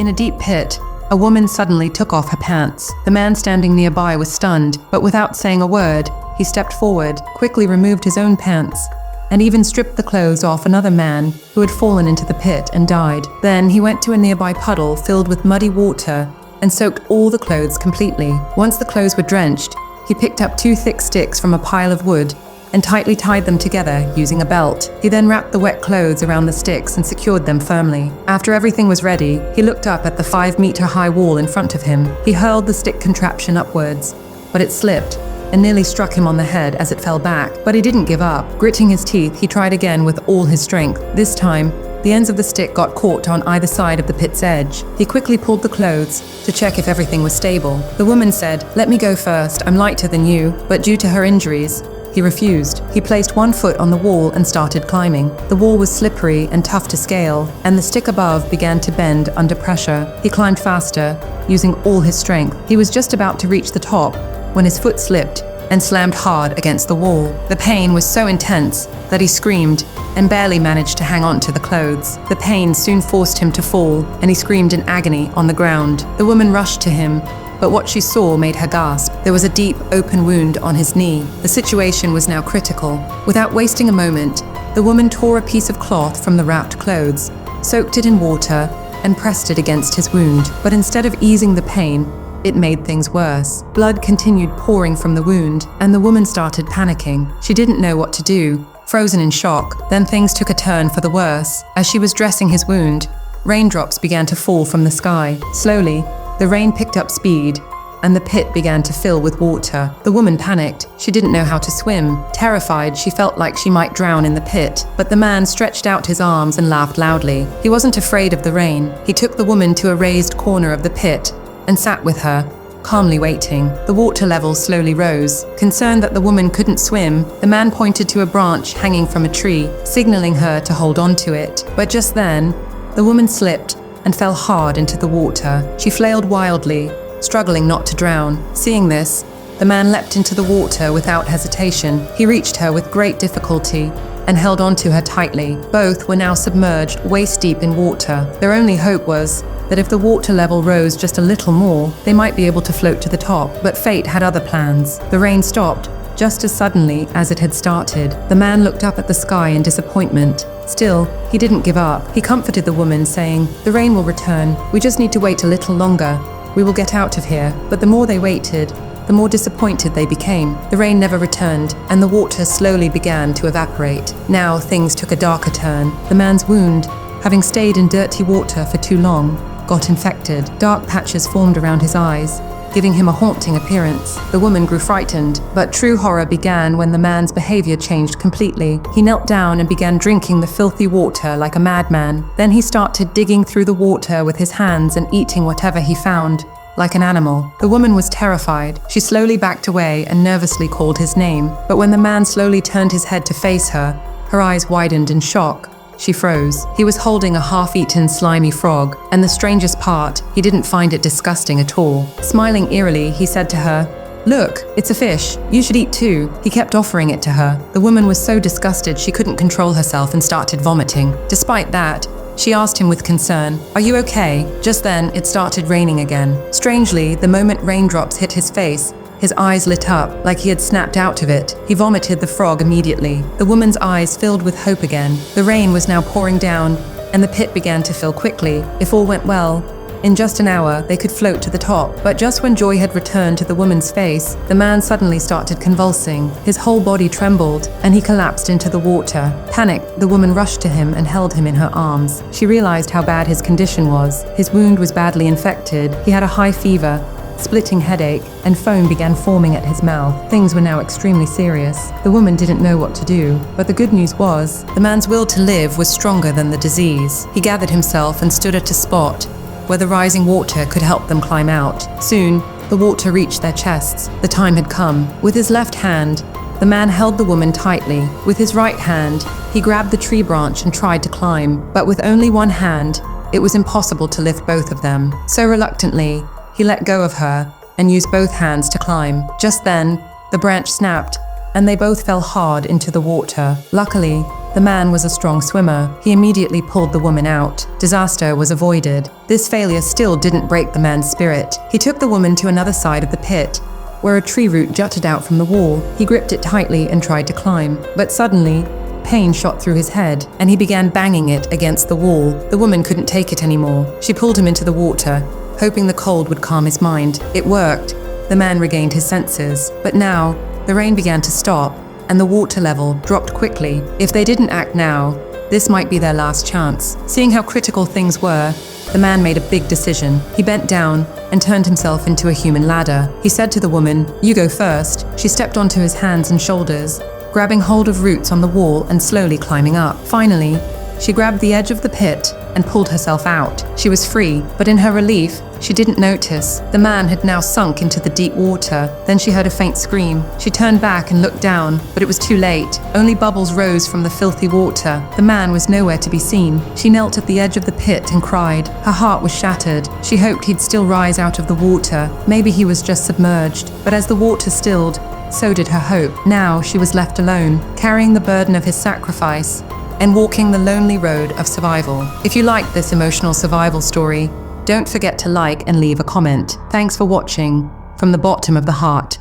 In a deep pit, a woman suddenly took off her pants. The man standing nearby was stunned, but without saying a word, he stepped forward, quickly removed his own pants, and even stripped the clothes off another man who had fallen into the pit and died. Then he went to a nearby puddle filled with muddy water and soaked all the clothes completely. Once the clothes were drenched, he picked up 2 thick sticks from a pile of wood and tightly tied them together using a belt. He then wrapped the wet clothes around the sticks and secured them firmly. After everything was ready, he looked up at the 5-meter-high wall in front of him. He hurled the stick contraption upwards, but it slipped and nearly struck him on the head as it fell back. But he didn't give up. Gritting his teeth, he tried again with all his strength. This time, the ends of the stick got caught on either side of the pit's edge. He quickly pulled the clothes to check if everything was stable. The woman said, "Let me go first, I'm lighter than you," but due to her injuries, he refused. He placed 1 foot on the wall and started climbing. The wall was slippery and tough to scale, and the stick above began to bend under pressure. He climbed faster, using all his strength. He was just about to reach the top when his foot slipped and slammed hard against the wall. The pain was so intense that he screamed and barely managed to hang on to the clothes. The pain soon forced him to fall, and he screamed in agony on the ground. The woman rushed to him, but what she saw made her gasp. There was a deep, open wound on his knee. The situation was now critical. Without wasting a moment, the woman tore a piece of cloth from the wrapped clothes, soaked it in water, and pressed it against his wound. But instead of easing the pain, it made things worse. Blood continued pouring from the wound, and the woman started panicking. She didn't know what to do, frozen in shock. Then things took a turn for the worse. As she was dressing his wound, raindrops began to fall from the sky. Slowly, the rain picked up speed, and the pit began to fill with water. The woman panicked. She didn't know how to swim. Terrified, she felt like she might drown in the pit. But the man stretched out his arms and laughed loudly. He wasn't afraid of the rain. He took the woman to a raised corner of the pit and sat with her, calmly waiting. The water level slowly rose. Concerned that the woman couldn't swim, the man pointed to a branch hanging from a tree, signaling her to hold on to it. But just then, the woman slipped and fell hard into the water. She flailed wildly, struggling not to drown. Seeing this, the man leapt into the water without hesitation. He reached her with great difficulty and held onto her tightly. Both were now submerged waist-deep in water. Their only hope was that if the water level rose just a little more, they might be able to float to the top. But fate had other plans. The rain stopped just as suddenly as it had started. The man looked up at the sky in disappointment. Still, he didn't give up. He comforted the woman, saying, "The rain will return. We just need to wait a little longer. We will get out of here." But the more they waited, the more disappointed they became. The rain never returned, and the water slowly began to evaporate. Now things took a darker turn. The man's wound, having stayed in dirty water for too long, got infected. Dark patches formed around his eyes, giving him a haunting appearance. The woman grew frightened, but true horror began when the man's behavior changed completely. He knelt down and began drinking the filthy water like a madman. Then he started digging through the water with his hands and eating whatever he found, like an animal. The woman was terrified. She slowly backed away and nervously called his name. But when the man slowly turned his head to face her, her eyes widened in shock. She froze. He was holding a half-eaten slimy frog, and the strangest part, he didn't find it disgusting at all. Smiling eerily, he said to her, "Look, it's a fish. You should eat too." He kept offering it to her. The woman was so disgusted she couldn't control herself and started vomiting. Despite that, she asked him with concern, "Are you okay?" Just then, it started raining again. Strangely, the moment raindrops hit his face, his eyes lit up, like he had snapped out of it. He vomited the frog immediately. The woman's eyes filled with hope again. The rain was now pouring down, and the pit began to fill quickly. If all went well, in just an hour, they could float to the top. But just when joy had returned to the woman's face, the man suddenly started convulsing. His whole body trembled, and he collapsed into the water. Panicked, the woman rushed to him and held him in her arms. She realized how bad his condition was. His wound was badly infected. He had a high fever, splitting headache, and foam began forming at his mouth. Things were now extremely serious. The woman didn't know what to do, but the good news was, the man's will to live was stronger than the disease. He gathered himself and stood at a spot where the rising water could help them climb out. Soon, the water reached their chests. The time had come. With his left hand, the man held the woman tightly. With his right hand, he grabbed the tree branch and tried to climb, but with only one hand, it was impossible to lift both of them. So reluctantly, he let go of her and used both hands to climb. Just then, the branch snapped, and they both fell hard into the water. Luckily, The man was a strong swimmer. He immediately pulled the woman out. Disaster was avoided. This failure still didn't break the man's spirit. He took the woman to another side of the pit, where a tree root jutted out from the wall. He gripped it tightly and tried to climb. But suddenly, pain shot through his head, and he began banging it against the wall. The woman couldn't take it anymore. She pulled him into the water, hoping the cold would calm his mind. It worked. The man regained his senses. But now, the rain began to stop, and the water level dropped quickly. If they didn't act now, this might be their last chance. Seeing how critical things were, the man made a big decision. He bent down and turned himself into a human ladder. He said to the woman, "You go first." She stepped onto his hands and shoulders, grabbing hold of roots on the wall and slowly climbing up. Finally, she grabbed the edge of the pit and pulled herself out. She was free, but in her relief, she didn't notice. The man had now sunk into the deep water. Then she heard a faint scream. She turned back and looked down, but it was too late. Only bubbles rose from the filthy water. The man was nowhere to be seen. She knelt at the edge of the pit and cried. Her heart was shattered. She hoped he'd still rise out of the water. Maybe he was just submerged. But as the water stilled, so did her hope. Now she was left alone, carrying the burden of his sacrifice and walking the lonely road of survival. If you liked this emotional survival story, don't forget to like and leave a comment. Thanks for watching from the bottom of the heart.